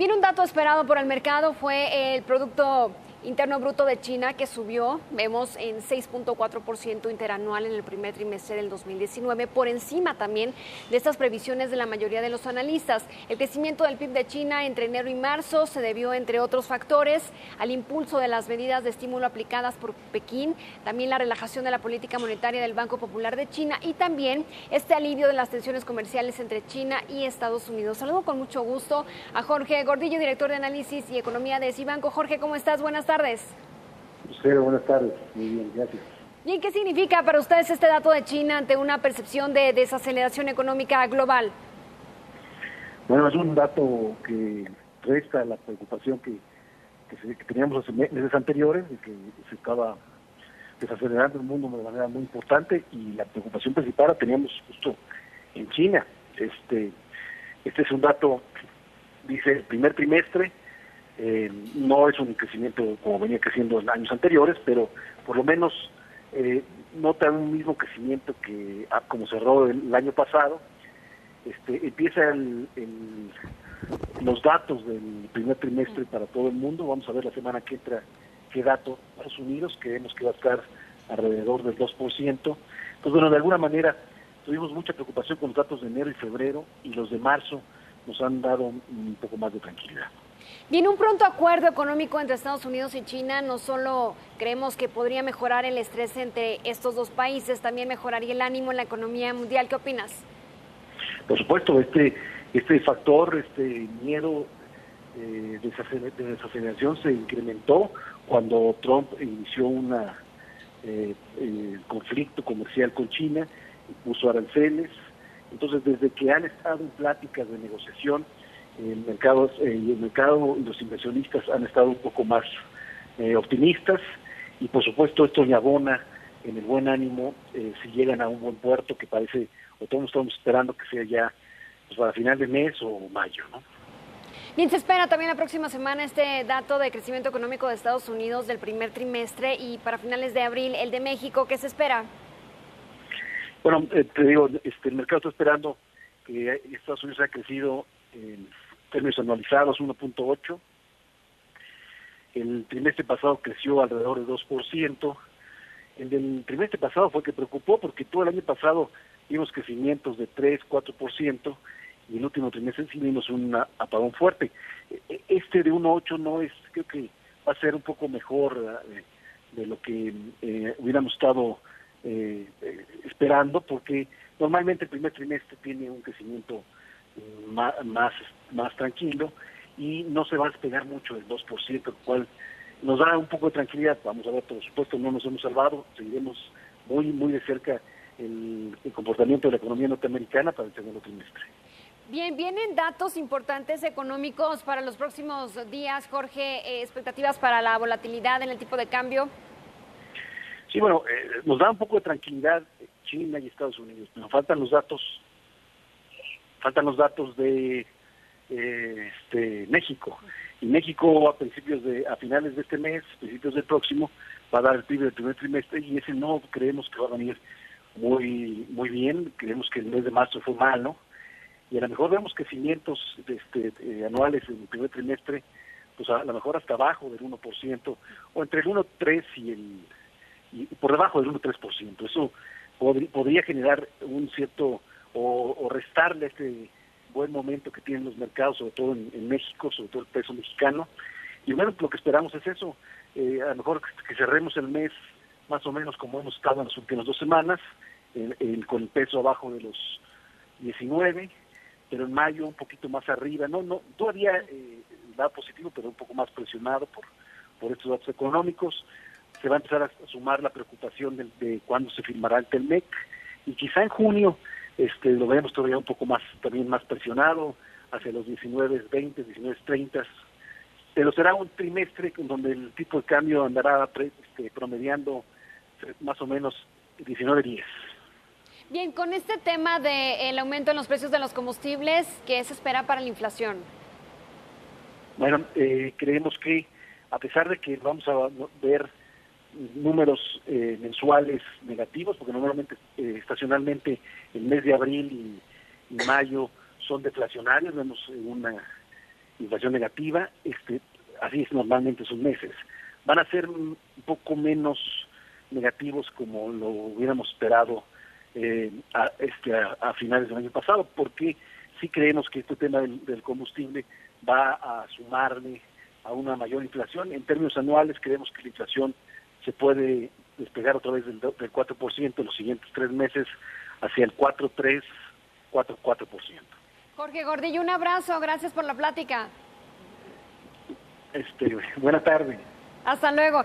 Bien, un dato esperado por el mercado fue el Producto Interno Bruto de China, que subió, vemos, en 6.4% interanual en el primer trimestre del 2019, por encima también de estas previsiones de la mayoría de los analistas. El crecimiento del PIB de China entre enero y marzo se debió, entre otros factores, al impulso de las medidas de estímulo aplicadas por Pekín, también la relajación de la política monetaria del Banco Popular de China y también este alivio de las tensiones comerciales entre China y Estados Unidos. Saludo con mucho gusto a Jorge Gordillo, director de análisis y economía de Cibanco. Jorge, ¿cómo estás? Buenas tardes. Buenas tardes. Muy bien, gracias. Bien, ¿qué significa para ustedes este dato de China ante una percepción de desaceleración económica global? Bueno, es un dato que resta la preocupación que teníamos los meses anteriores, de que se estaba desacelerando el mundo de manera muy importante, y la preocupación principal la teníamos justo en China. Este es un dato, dice, el primer trimestre. No es un crecimiento como venía creciendo en años anteriores, pero por lo menos nota un mismo crecimiento que como cerró el año pasado. Empieza los datos del primer trimestre para todo el mundo. Vamos a ver la semana que entra qué dato Estados Unidos, creemos que va a estar alrededor del 2%. Entonces, bueno, de alguna manera tuvimos mucha preocupación con los datos de enero y febrero, y los de marzo nos han dado un poco más de tranquilidad. Bien, un pronto acuerdo económico entre Estados Unidos y China no solo creemos que podría mejorar el estrés entre estos dos países, también mejoraría el ánimo en la economía mundial. ¿Qué opinas? Por supuesto, este factor, este miedo de desaceleración se incrementó cuando Trump inició un conflicto comercial con China, puso aranceles. Entonces, desde que han estado en pláticas de negociación, el mercado y los inversionistas han estado un poco más optimistas, y por supuesto esto le abona en el buen ánimo si llegan a un buen puerto, que parece, o todos estamos esperando que sea ya pues para final de mes o mayo, ¿no? Bien, se espera también la próxima semana este dato de crecimiento económico de Estados Unidos del primer trimestre, y para finales de abril el de México. ¿Qué se espera? Bueno, te digo, el mercado está esperando que Estados Unidos haya crecido en términos anualizados 1.8. El trimestre pasado creció alrededor del 2%. El del trimestre pasado fue que preocupó, porque todo el año pasado vimos crecimientos de 3-4%, y el último trimestre sí vimos un apagón fuerte. Este de 1.8 no es, creo que va a ser un poco mejor de lo que hubiéramos estado esperando, porque normalmente el primer trimestre tiene un crecimiento más tranquilo, y no se va a despegar mucho del 2%, lo cual nos da un poco de tranquilidad. Vamos a ver, por supuesto no nos hemos salvado, seguiremos muy de cerca el comportamiento de la economía norteamericana para el segundo trimestre. Bien, vienen datos importantes económicos para los próximos días, Jorge. Expectativas para la volatilidad en el tipo de cambio. Sí, bueno, nos da un poco de tranquilidad China y Estados Unidos, pero faltan los datos de México. Y México a finales de este mes, principios del próximo, va a dar el PIB del primer trimestre, y ese no creemos que va a venir muy bien. Creemos que el mes de marzo fue malo, y a lo mejor vemos crecimientos anuales en el primer trimestre, pues a lo mejor hasta abajo del 1%, o entre el 1.3 y por debajo del 1.3%. Eso podría generar un cierto, o restarle este buen momento que tienen los mercados, sobre todo en México, sobre todo el peso mexicano. Y bueno, lo que esperamos es eso, a lo mejor que cerremos el mes más o menos como hemos estado en las últimas 2 semanas, con el peso abajo de los 19, pero en mayo un poquito más arriba. No todavía da positivo, pero un poco más presionado por estos datos económicos. Se va a empezar a sumar la preocupación de cuándo se firmará el TELMEC, y quizá en junio lo veremos todavía un poco también más presionado, hacia los 19.20, 19.30, pero será un trimestre donde el tipo de cambio andará promediando más o menos 19.10. Bien, con este tema del aumento en los precios de los combustibles, ¿qué se espera para la inflación? Bueno, creemos que a pesar de que vamos a ver números mensuales negativos, porque normalmente estacionalmente el mes de abril y mayo son deflacionarios, vemos una inflación negativa, así es normalmente sus meses. Van a ser un poco menos negativos como lo hubiéramos esperado a finales del año pasado, porque sí creemos que este tema del combustible va a sumarle a una mayor inflación. En términos anuales creemos que la inflación se puede despegar otra vez del 4% en los siguientes 3 meses hacia el 4.3, 4.4%. Jorge Gordillo, un abrazo, gracias por la plática. Buena tarde. Hasta luego.